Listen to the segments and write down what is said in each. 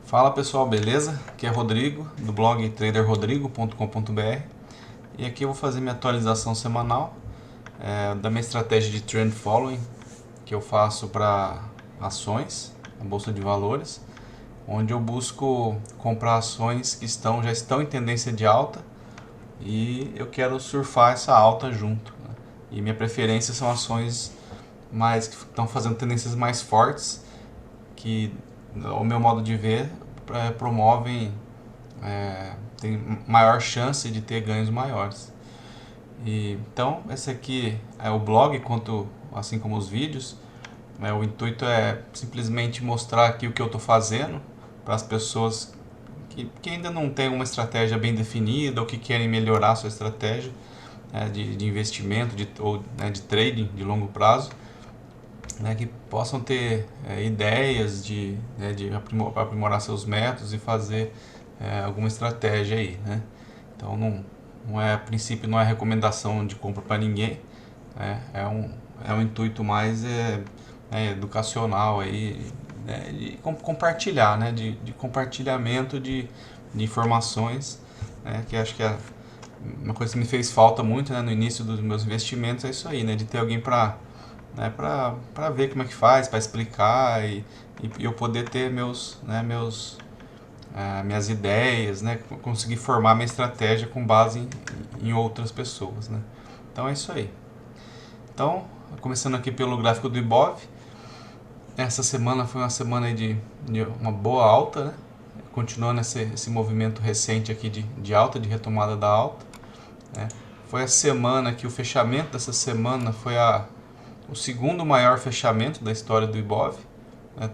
Fala pessoal, beleza? Aqui é Rodrigo, do blog traderrodrigo.com.br, e aqui eu vou fazer minha atualização semanal da minha estratégia de trend following que eu faço para ações, na bolsa de valores, onde eu busco comprar ações que já estão em tendência de alta e eu quero surfar essa alta junto, né? E minha preferência são ações que estão fazendo tendências mais fortes, que, ao meu modo de ver, promovem, tem maior chance de ter ganhos maiores. Então, esse aqui é o blog, assim como os vídeos. O intuito é simplesmente mostrar aqui o que eu estou fazendo para as pessoas que ainda não têm uma estratégia bem definida ou que querem melhorar a sua estratégia de investimento ou de trading de longo prazo, que possam ter ideias de aprimorar seus métodos e fazer alguma estratégia aí, né? Então a princípio não é recomendação de compra para ninguém, né? É um intuito mais educacional aí, né? De compartilhar, né? De compartilhamento de informações, né? Que acho que é uma coisa que me fez falta muito, né, no início dos meus investimentos, é isso aí, né? De ter alguém para ver como é que faz, para explicar e eu poder ter minhas ideias, né? Conseguir formar minha estratégia com base em outras pessoas, né? Então é isso aí. Então, começando aqui pelo gráfico do Ibov, essa semana foi uma semana de uma boa alta, né? Continuando esse movimento recente aqui de alta, de retomada da alta, né? Foi a semana que o fechamento dessa semana foi o segundo maior fechamento da história do Ibov, né?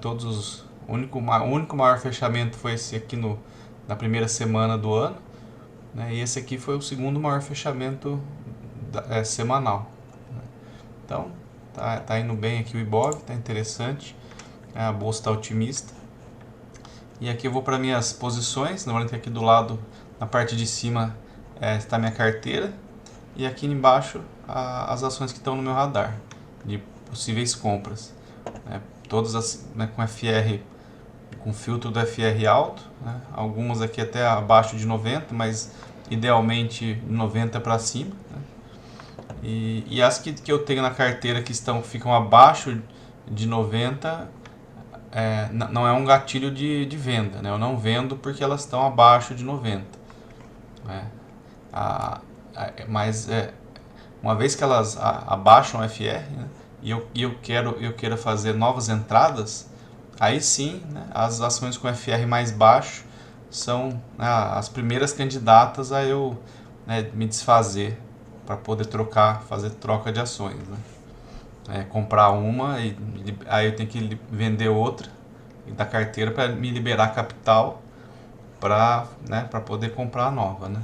O único maior fechamento foi esse aqui na primeira semana do ano, né? E esse aqui foi o segundo maior fechamento semanal, né? Então tá indo bem aqui o Ibov, tá interessante, a bolsa está otimista. E aqui eu vou para minhas posições, lembrando que aqui do lado, na parte de cima, está minha carteira, e aqui embaixo as ações que estão no meu radar de possíveis compras, né? Todas com FR, com filtro do FR alto, né? Algumas aqui até abaixo de 90, mas idealmente 90 para cima, né? E as que eu tenho na carteira que ficam abaixo de 90, não é um gatilho de venda, né? Eu não vendo porque elas estão abaixo de 90, né? Mas uma vez que elas abaixam o FR, né, e eu quero fazer novas entradas, aí sim, né, as ações com FR mais baixo são, né, as primeiras candidatas a eu, né, me desfazer para poder fazer troca de ações, né? Comprar uma e aí eu tenho que vender outra da carteira para me liberar capital para, né, poder comprar a nova, né?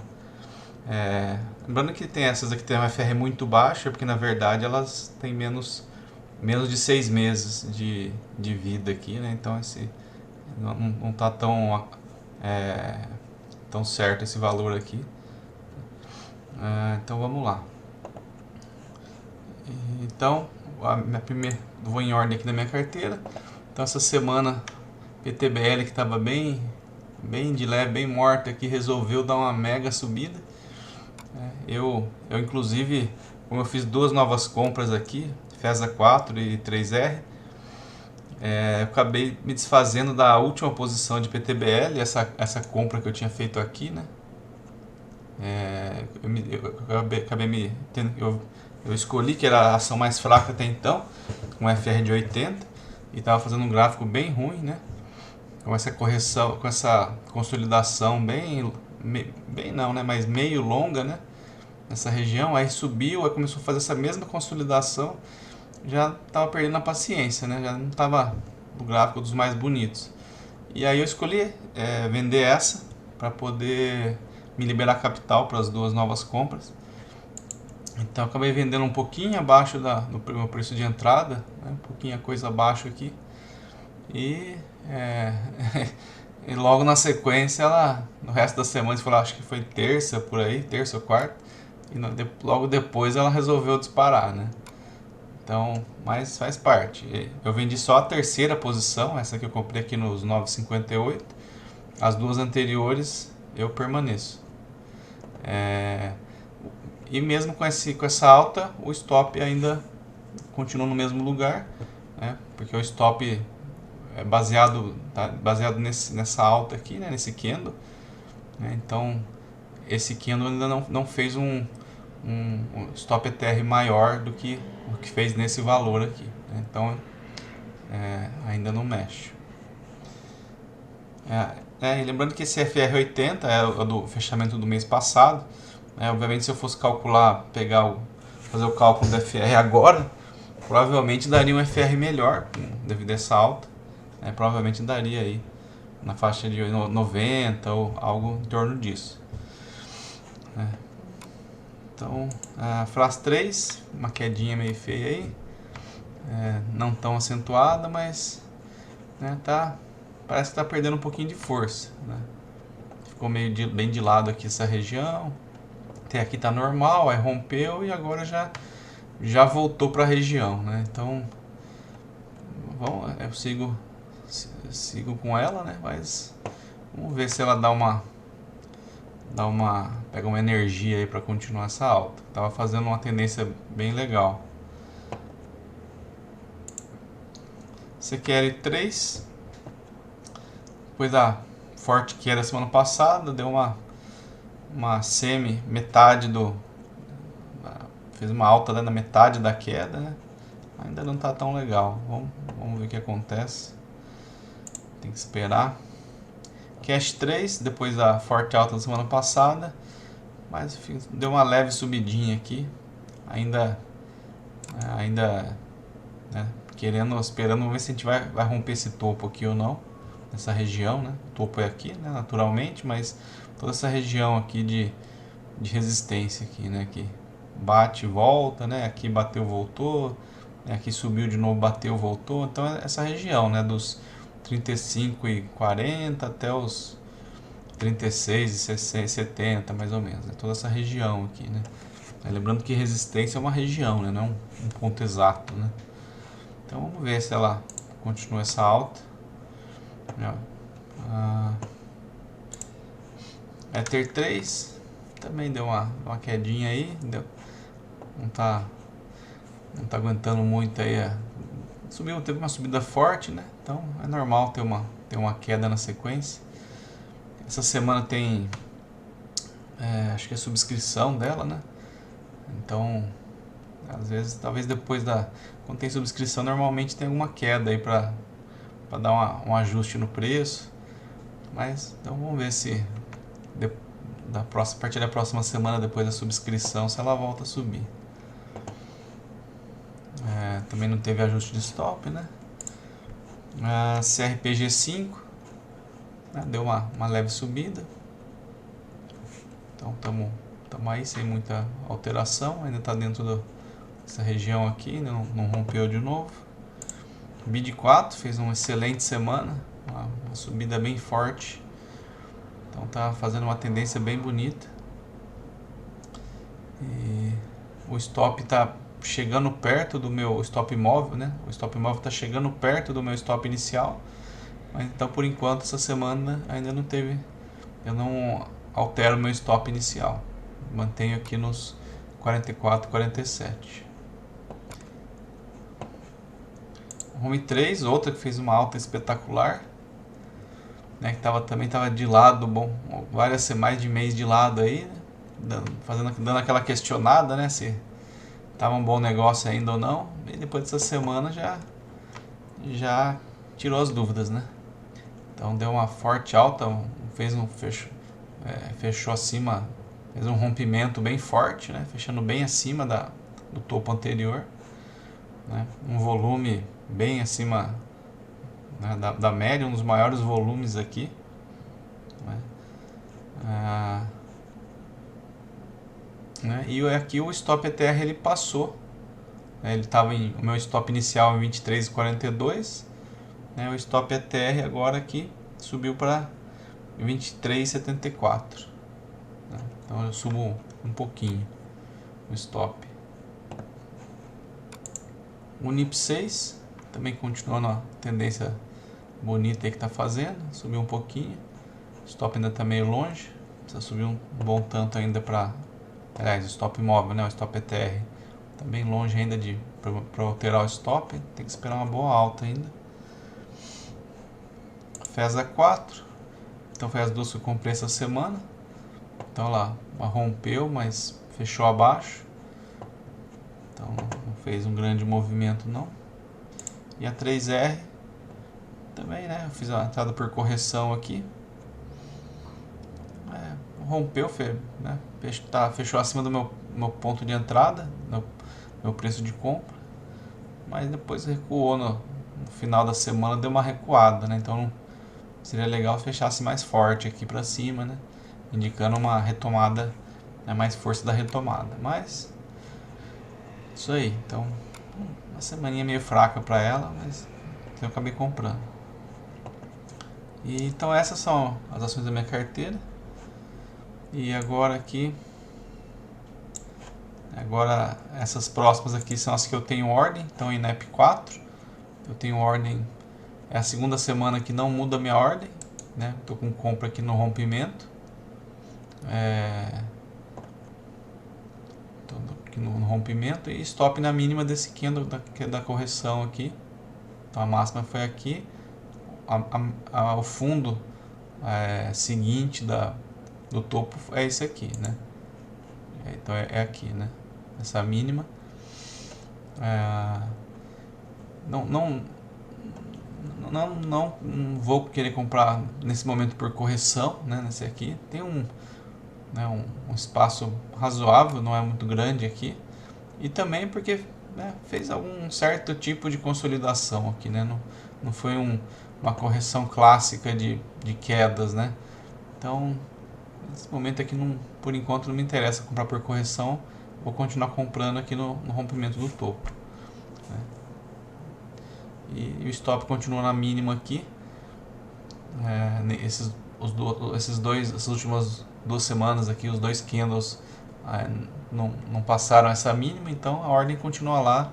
Lembrando que tem essas aqui que tem uma FR muito baixa, porque na verdade elas têm menos de 6 meses de vida aqui, né? Então não está tão certo esse valor aqui. Então vamos lá. Então vou em ordem aqui na minha carteira. Então essa semana PTBL, que estava bem de leve, bem morta aqui, resolveu dar uma mega subida. Eu inclusive, como eu fiz duas novas compras aqui, FESA 4 e 3R, eu acabei me desfazendo da última posição de PTBL, essa compra que eu tinha feito aqui, né? Eu escolhi que era a ação mais fraca até então, com FR de 80, e estava fazendo um gráfico bem ruim, né? Com essa correção, com essa consolidação mas meio longa, né? Nessa região, aí subiu, aí começou a fazer essa mesma consolidação, já estava perdendo a paciência, né? Já não estava no gráfico dos mais bonitos. E aí eu escolhi vender essa para poder me liberar capital para as duas novas compras. Então acabei vendendo um pouquinho abaixo do meu preço de entrada, né? Um pouquinho a coisa abaixo aqui. E e logo na sequência, no resto da semana, acho que foi terça ou quarta, e logo depois ela resolveu disparar, né? Então, mas faz parte. Eu vendi só a terceira posição, essa que eu comprei aqui nos 9,58, as duas anteriores eu permaneço. E mesmo com essa alta, o stop ainda continua no mesmo lugar, né? Porque o stop é baseado nessa alta aqui, né? Nesse candle, né? Então esse candle ainda não fez um stop ETR maior do que o que fez nesse valor aqui, né? Então ainda não mexe. E lembrando que esse FR80 é o do fechamento do mês passado. Obviamente, se eu fosse calcular, fazer o cálculo do FR agora, provavelmente daria um FR melhor devido a essa alta. Provavelmente daria aí na faixa de 90 ou algo em torno disso. Então, a FRAS 3, uma quedinha meio feia aí, não tão acentuada, mas parece que está perdendo um pouquinho de força, né? Ficou bem de lado aqui essa região. Até aqui está normal, aí rompeu e agora já voltou para a região, né? Então, eu sigo com ela, né? Mas vamos ver se ela pega uma energia aí para continuar essa alta. Tava fazendo uma tendência bem legal. CQL3, depois da forte queda semana passada, deu uma metade fez uma alta, né, na metade da queda, né? Ainda não tá tão legal. Vamos ver o que acontece. Tem que esperar. Cash 3, depois da forte alta da semana passada, mas enfim, deu uma leve subidinha aqui. Ainda né, esperando ver se a gente vai romper esse topo aqui ou não, nessa região, né? O topo é aqui, né, naturalmente, mas toda essa região aqui de resistência aqui, né, que bate e volta, né? Aqui bateu, voltou, aqui subiu de novo, bateu, voltou. Então essa região, né, dos 35,40 até os 36,70 mais ou menos, né? Toda essa região aqui, né? Lembrando que resistência é uma região, né? Não um ponto exato, né? Então vamos ver se ela continua essa alta. Ether 3 também deu uma quedinha aí, não tá aguentando muito aí. Teve uma subida forte, né? Então é normal ter uma queda na sequência. Essa semana tem acho que é subscrição dela, né? Então às vezes, talvez depois quando tem subscrição, normalmente tem alguma queda aí para dar um ajuste no preço. Mas então vamos ver se a partir da próxima semana, depois da subscrição, se ela volta a subir. Também não teve ajuste de stop, né? CRPG5, né? Deu uma leve subida. Então estamos aí sem muita alteração. Ainda está dentro dessa região aqui, não rompeu de novo. BID4 fez uma excelente semana, uma subida bem forte. Então tá fazendo uma tendência bem bonita. E o stop está chegando perto do meu stop móvel, né? O stop móvel está chegando perto do meu stop inicial. Mas então, por enquanto, essa semana ainda não teve. Eu não altero meu stop inicial. Mantenho aqui nos 44, 47. Home 3, outra que fez uma alta espetacular, né? Que também estava de lado, mais de mês de lado aí, né? Dando aquela questionada, né? Se estava um bom negócio ainda ou não. E depois dessa semana já tirou as dúvidas, né? Então deu uma forte alta, fechou acima, fez um rompimento bem forte, né? Fechando bem acima do topo anterior, né? Um volume bem acima, né, da média, um dos maiores volumes aqui, né? E aqui o stop ETR ele passou, né? Ele estava o meu stop inicial em 23,42, né? O stop ETR agora aqui subiu para 23,74, né? Então eu subo um pouquinho o stop. O NIP 6 também continua na tendência bonita aí que está fazendo, subiu um pouquinho, O stop ainda está meio longe, precisa subir um bom tanto ainda para... Aliás, o stop móvel, né? O stop ETR está bem longe ainda para alterar o stop, tem que esperar uma boa alta ainda. FESA 4, então foi as duas que eu comprei essa semana. Então lá, rompeu, mas fechou abaixo, então não fez um grande movimento não. E a 3R também, né? Eu fiz uma entrada por correção aqui. Rompeu, né? Fechou acima do meu ponto de entrada, meu preço de compra. Mas depois recuou no final da semana, deu uma recuada, né? Então seria legal se fechasse mais forte aqui para cima, né? Indicando uma retomada, né? Mais força da retomada. Mas isso aí, então uma semaninha meio fraca para ela, mas eu acabei comprando. E então essas são as ações da minha carteira. E agora aqui, essas próximas aqui são as que eu tenho ordem. Então INEP 4 eu tenho ordem, é a segunda semana que não muda a minha ordem, né? Tô com compra aqui no rompimento, tô aqui no rompimento e stop na mínima desse candle da correção aqui. Então a máxima foi aqui, o fundo seguinte do topo é esse aqui, né? Então é aqui, né? Essa mínima. Não vou querer comprar nesse momento por correção, né? Nesse aqui tem um espaço razoável, não é muito grande aqui, e também porque, né, fez algum certo tipo de consolidação aqui, né? Não foi uma correção clássica de quedas, né? Então nesse momento aqui, por enquanto, não me interessa comprar por correção. Vou continuar comprando aqui no rompimento do topo, né? E o stop continua na mínima aqui. Essas últimas 2 semanas aqui, os dois candles não passaram essa mínima, então a ordem continua lá,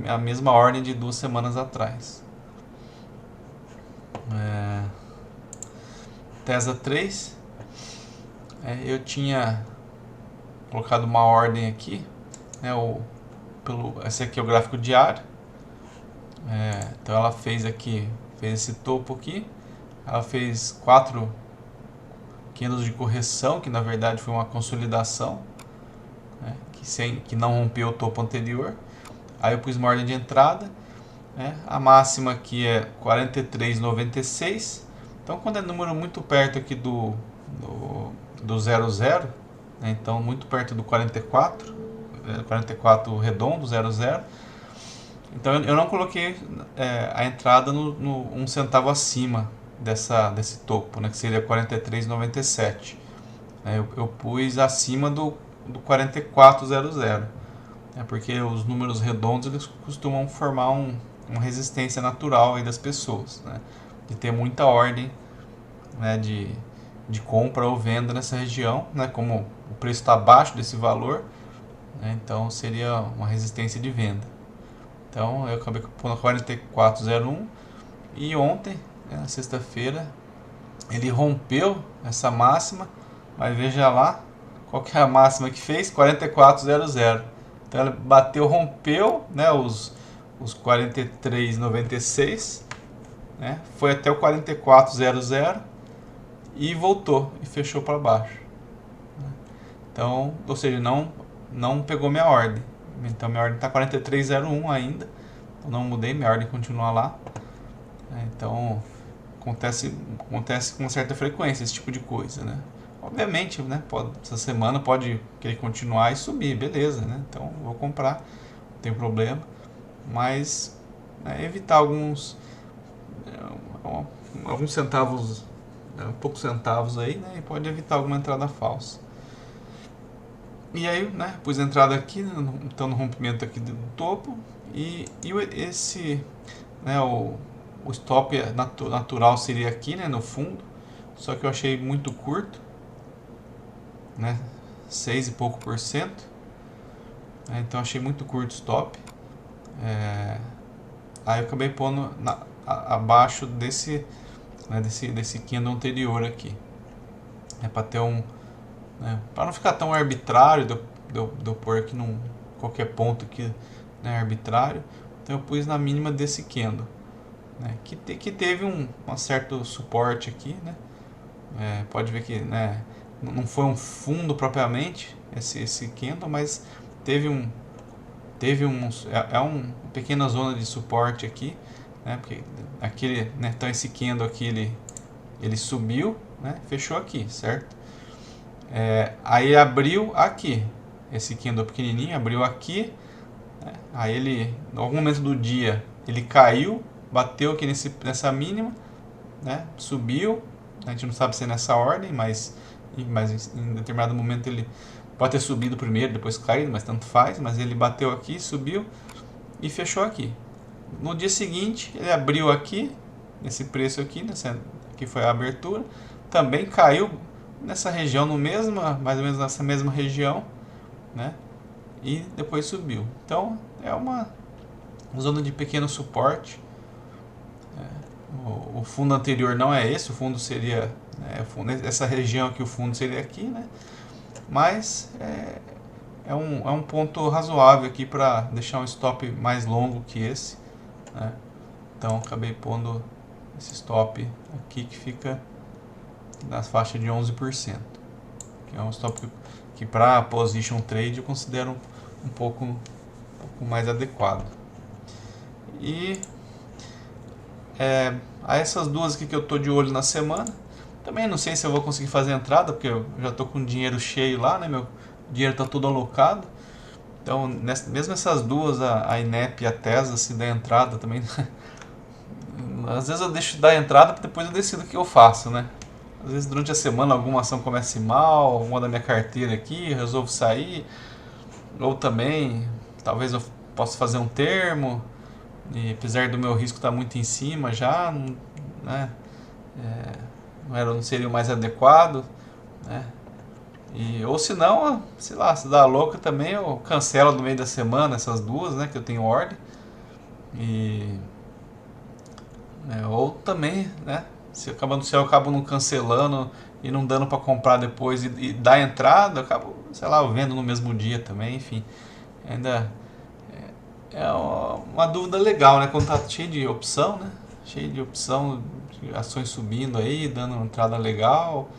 a mesma ordem de 2 semanas atrás. Tesla 3, eu tinha colocado uma ordem aqui, né? Esse aqui é o gráfico diário. Então ela fez esse topo aqui, ela fez 4 candles de correção, que na verdade foi uma consolidação, né? Que não rompeu o topo anterior. Aí eu pus uma ordem de entrada, né? A máxima aqui é 43,96. Então quando é número muito perto aqui do 00, né? Então muito perto do 44 redondo, 00. Então eu não coloquei a entrada no 1 centavo acima desse topo, né, que seria 43,97. Eu pus acima do 44,00, porque os números redondos eles costumam formar uma resistência natural aí das pessoas, né, de ter muita ordem, né, de compra ou venda nessa região, né, como o preço está abaixo desse valor, né, então seria uma resistência de venda. Então eu acabei pondo 44,01 e ontem, né, na sexta-feira, ele rompeu essa máxima, mas veja lá qual que é a máxima que fez, 44,00. Então ele bateu, rompeu, né, os 43,96, né, foi até o 44,00 e voltou e fechou para baixo. Então, ou seja, não pegou minha ordem. Então minha ordem está 43,01 ainda, eu não mudei, minha ordem continua lá. Então acontece com uma certa frequência esse tipo de coisa, né? Obviamente, né, essa semana pode querer continuar e subir, beleza, né? Então vou comprar, não tem problema, mas, né, evitar alguns centavos, poucos centavos aí, né? E pode evitar alguma entrada falsa. E aí, né, pus a entrada aqui, então no rompimento aqui do topo, e esse, né, o stop natural seria aqui, né, no fundo, só que eu achei muito curto, né, 6 e pouco por cento, então achei muito curto o stop. Aí eu acabei pondo abaixo né, desse candle anterior aqui. É para ter um, né, para não ficar tão arbitrário de eu pôr aqui num qualquer ponto aqui, né, arbitrário. Então eu pus na mínima desse candle, né, que teve um certo suporte aqui, né. Pode ver que, né, não foi um fundo propriamente esse candle, mas teve uma pequena zona de suporte aqui, né, porque aquele, né, então esse candle aqui ele subiu, né, fechou aqui, certo? Aí abriu aqui, esse candle pequenininho abriu aqui, né, aí ele, em algum momento do dia, ele caiu, bateu aqui nessa mínima, né, subiu, a gente não sabe se é nessa ordem, mas em determinado momento ele pode ter subido primeiro, depois caído, mas tanto faz, mas ele bateu aqui, subiu e fechou aqui. No dia seguinte ele abriu aqui, nesse preço aqui, aqui foi a abertura, também caiu nessa região, mais ou menos nessa mesma região, né? E depois subiu. Então é uma zona de pequeno suporte. O fundo anterior não é esse, o fundo seria, né, essa região aqui, o fundo seria aqui, né? Mas é um ponto razoável aqui para deixar um stop mais longo que esse, né? Então acabei pondo esse stop aqui que fica na faixa de 11%, que é um stop que para position trade eu considero um pouco mais adequado. E a essas duas aqui que eu tô de olho na semana, também não sei se eu vou conseguir fazer a entrada, porque eu já tô com dinheiro cheio lá, né? Meu dinheiro tá tudo alocado. Então, mesmo essas duas, a INEP e a Tesla, se der entrada também, às vezes eu deixo de dar entrada para depois eu decido o que eu faço, né? Às vezes durante a semana alguma ação começa mal, uma da minha carteira aqui, eu resolvo sair, ou também talvez eu possa fazer um termo, e apesar do meu risco estar muito em cima já, né, não seria o mais adequado, né? Ou se não, sei lá, se dá louca também, eu cancelo no meio da semana essas duas, né, que eu tenho ordem. Ou também, né, se eu acabo não cancelando e não dando para comprar depois e dar entrada, eu acabo, sei lá, eu vendo no mesmo dia também, enfim. Ainda é uma dúvida legal, né, quando tá cheio de opção, né, cheio de opção, de ações subindo aí, dando uma entrada legal,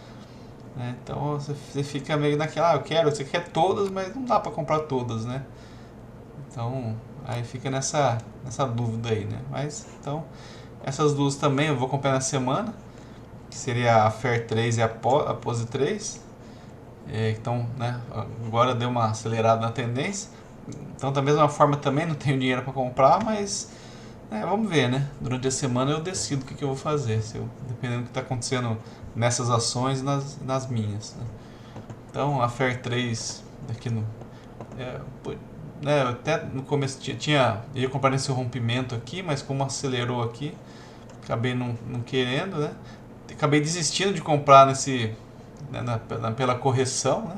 né, então você fica meio naquela, você quer todas, mas não dá para comprar todas, né, então aí fica nessa dúvida aí, né, mas então essas duas também eu vou comprar na semana, que seria a Fair 3 e a Pose 3. Então, né, agora deu uma acelerada na tendência. Então, da mesma forma, também não tenho dinheiro para comprar, mas vamos ver, né? Durante a semana eu decido o que eu vou fazer, dependendo do que está acontecendo nessas ações e nas minhas, né? Então, a Fair 3, aqui né, até no começo ia comprar nesse rompimento aqui, mas como acelerou aqui, acabei não querendo, né? Acabei desistindo de comprar pela correção, né?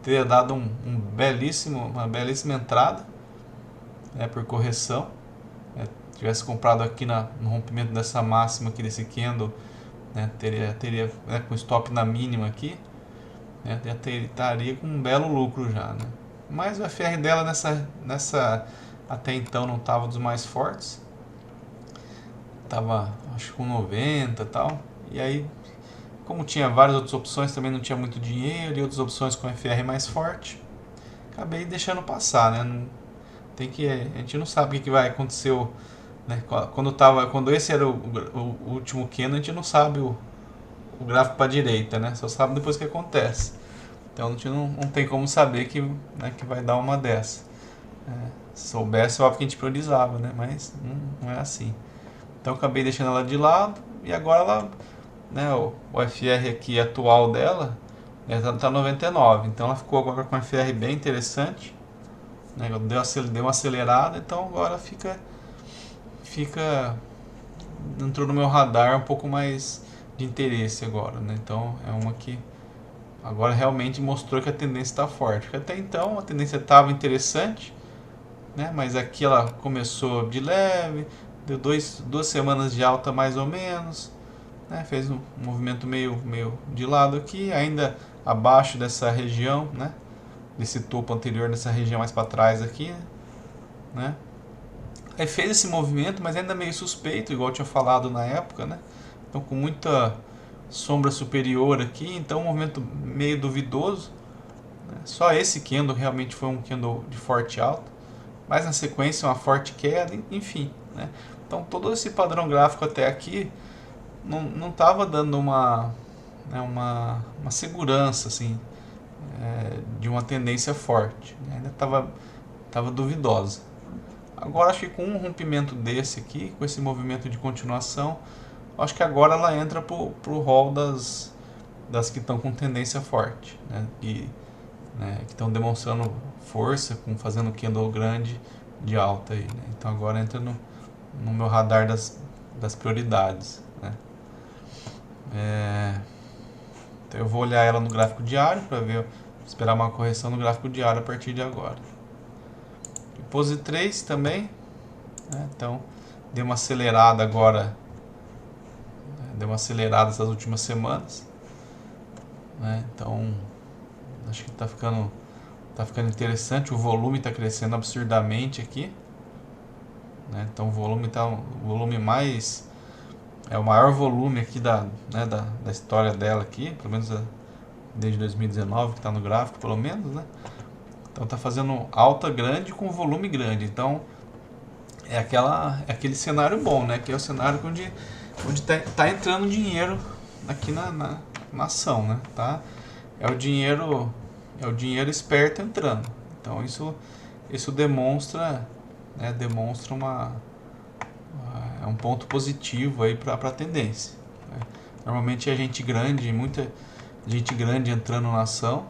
Teria dado uma belíssima entrada, né, por correção. Tivesse comprado aqui no rompimento dessa máxima aqui desse candle, né, teria né, com stop na mínima aqui, né, estaria com um belo lucro já, né? Mas o FR dela nessa até então não estava dos mais fortes, tava acho com 90 e tal, e aí como tinha várias outras opções, também não tinha muito dinheiro e outras opções com FR mais forte, acabei deixando passar, né? A gente não sabe o que vai acontecer, né? Quando esse era o último candle, a gente não sabe o gráfico para a direita, né? Só sabe depois que acontece. Então a gente não tem como saber que vai dar uma dessa. Se soubesse, óbvio que a gente priorizava, né? Mas não é assim. Então eu acabei deixando ela de lado e agora ela, né, o FR aqui atual dela está 99, então ela ficou agora com um FR bem interessante, né, deu uma acelerada, então agora entrou no meu radar um pouco mais de interesse agora, né? Então é uma que agora realmente mostrou que a tendência está forte, porque até então a tendência estava interessante, né, mas aqui ela começou de leve, deu duas semanas de alta mais ou menos, né, fez um movimento meio de lado aqui, ainda abaixo dessa região, né, desse topo anterior, nessa região mais para trás aqui, né. Aí fez esse movimento, mas ainda meio suspeito, igual eu tinha falado na época, né, então com muita sombra superior aqui, então um movimento meio duvidoso, né. Só esse candle realmente foi um candle de forte alta, mas na sequência uma forte queda, enfim, né. Então todo esse padrão gráfico até aqui não estava dando né, uma segurança assim, de uma tendência forte, né? Ainda estava duvidosa. Agora acho que com um rompimento desse aqui, com esse movimento de continuação, acho que agora ela entra pro rol das que estão com tendência forte, né? Que estão demonstrando força, fazendo candle grande de alta aí, né? Então agora entra no meu radar das prioridades, né? Então eu vou olhar ela no gráfico diário para ver, esperar uma correção no gráfico diário a partir de agora. Pose 3 também, né? Então deu uma acelerada agora, deu uma acelerada essas últimas semanas, né? Então acho que está ficando interessante, o volume está crescendo absurdamente aqui, né? Então o volume mais, é o maior volume aqui da história dela aqui, pelo menos desde 2019 que está no gráfico, pelo menos, né? Então está fazendo alta grande com volume grande, então é aquele cenário bom, né? Que é o cenário onde tá entrando dinheiro aqui na ação, né? Tá? É o dinheiro esperto entrando. Então isso demonstra, né? Demonstra é um ponto positivo aí para a tendência, né? Normalmente é gente grande, muita gente grande entrando na ação,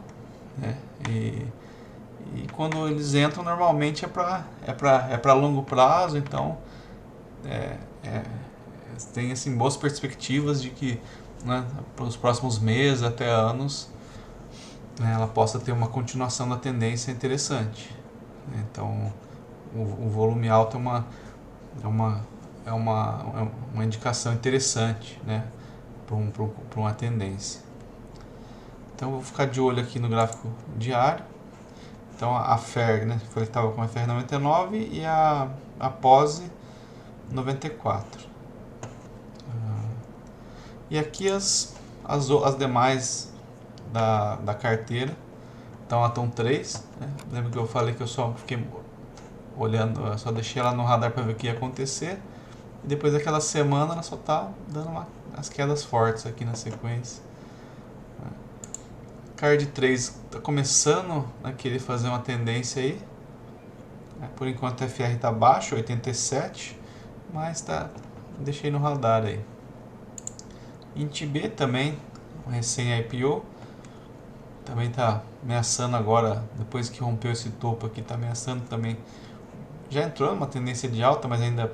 né? E quando eles entram, normalmente é para longo prazo, então tem assim, boas perspectivas de que, né, para os próximos meses até anos, né, ela possa ter uma continuação da tendência interessante. Então o volume alto é uma indicação interessante, né, para uma tendência. Então eu vou ficar de olho aqui no gráfico diário. Então a FER, né, foi que estava com a FER 99 e a POSE 94. E aqui as demais da carteira. Então a TOM 3, né? Lembra que eu falei que eu só fiquei olhando, eu só deixei ela no radar para ver o que ia acontecer. E depois daquela semana ela só está dando as quedas fortes aqui na sequência. Card 3 está começando a querer fazer uma tendência aí. Por enquanto a FR está baixo, 87, mas deixei no radar aí. INTB também, um recém-IPO, também está ameaçando agora, depois que rompeu esse topo aqui, está ameaçando também. Já entrou numa tendência de alta, mas ainda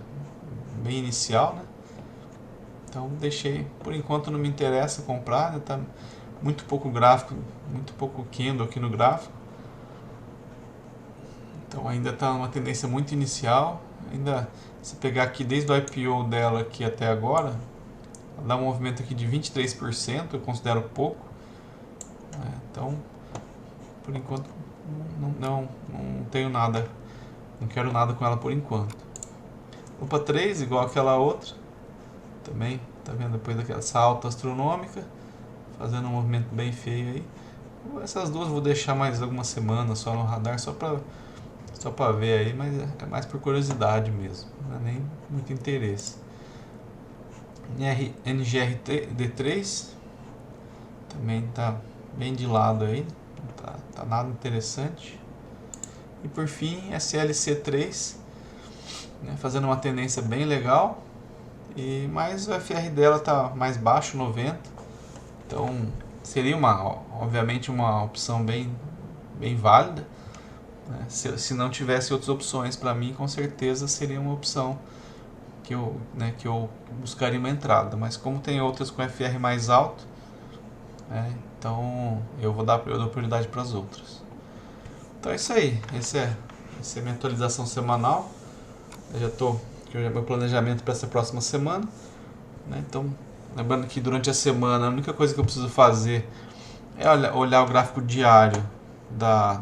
bem inicial, né? Então deixei, por enquanto não me interessa comprar, né? Tá muito pouco gráfico, muito pouco candle aqui no gráfico. Então ainda está uma tendência muito inicial. Ainda, se pegar aqui desde o IPO dela aqui até agora, ela dá um movimento aqui de 23%, eu considero pouco. Então, por enquanto, não tenho nada, não quero nada com ela por enquanto. Lupa 3, igual aquela outra, também, tá vendo, depois dessa alta astronômica, fazendo um movimento bem feio aí. Essas duas eu vou deixar mais algumas semanas só no radar, só para ver aí, mas é mais por curiosidade mesmo, não é nem muito interesse. NGRD3 também tá bem de lado aí, não tá nada interessante. E por fim, SLC3, né, fazendo uma tendência bem legal, mas o FR dela tá mais baixo, 90, então seria obviamente uma opção bem válida, né? Se não tivesse outras opções, para mim com certeza seria uma opção que eu buscaria uma entrada, mas como tem outras com FR mais alto, então eu dou prioridade para as outras. Então é isso aí, essa é a minha atualização semanal. Eu já meu planejamento para essa próxima semana, né? Então Lembrando que durante a semana a única coisa que eu preciso fazer é olhar o gráfico diário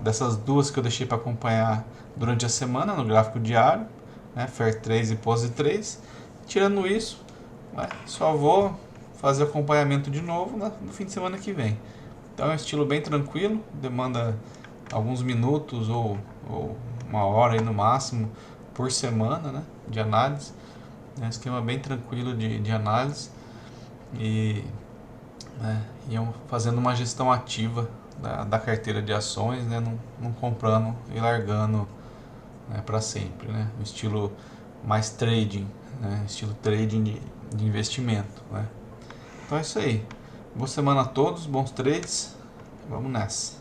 dessas duas que eu deixei para acompanhar durante a semana no gráfico diário, né, FAIR 3 e POSI 3. Tirando isso, né, só vou fazer acompanhamento de novo no fim de semana que vem. Então é um estilo bem tranquilo, demanda alguns minutos ou uma hora aí no máximo por semana, né, de análise. É um esquema bem tranquilo de análise e, né, iam fazendo uma gestão ativa da carteira de ações, né, não comprando e largando, né, para sempre, né, um estilo mais trading, né, estilo trading de investimento, né. Então é isso aí. Boa semana a todos, bons trades, vamos nessa.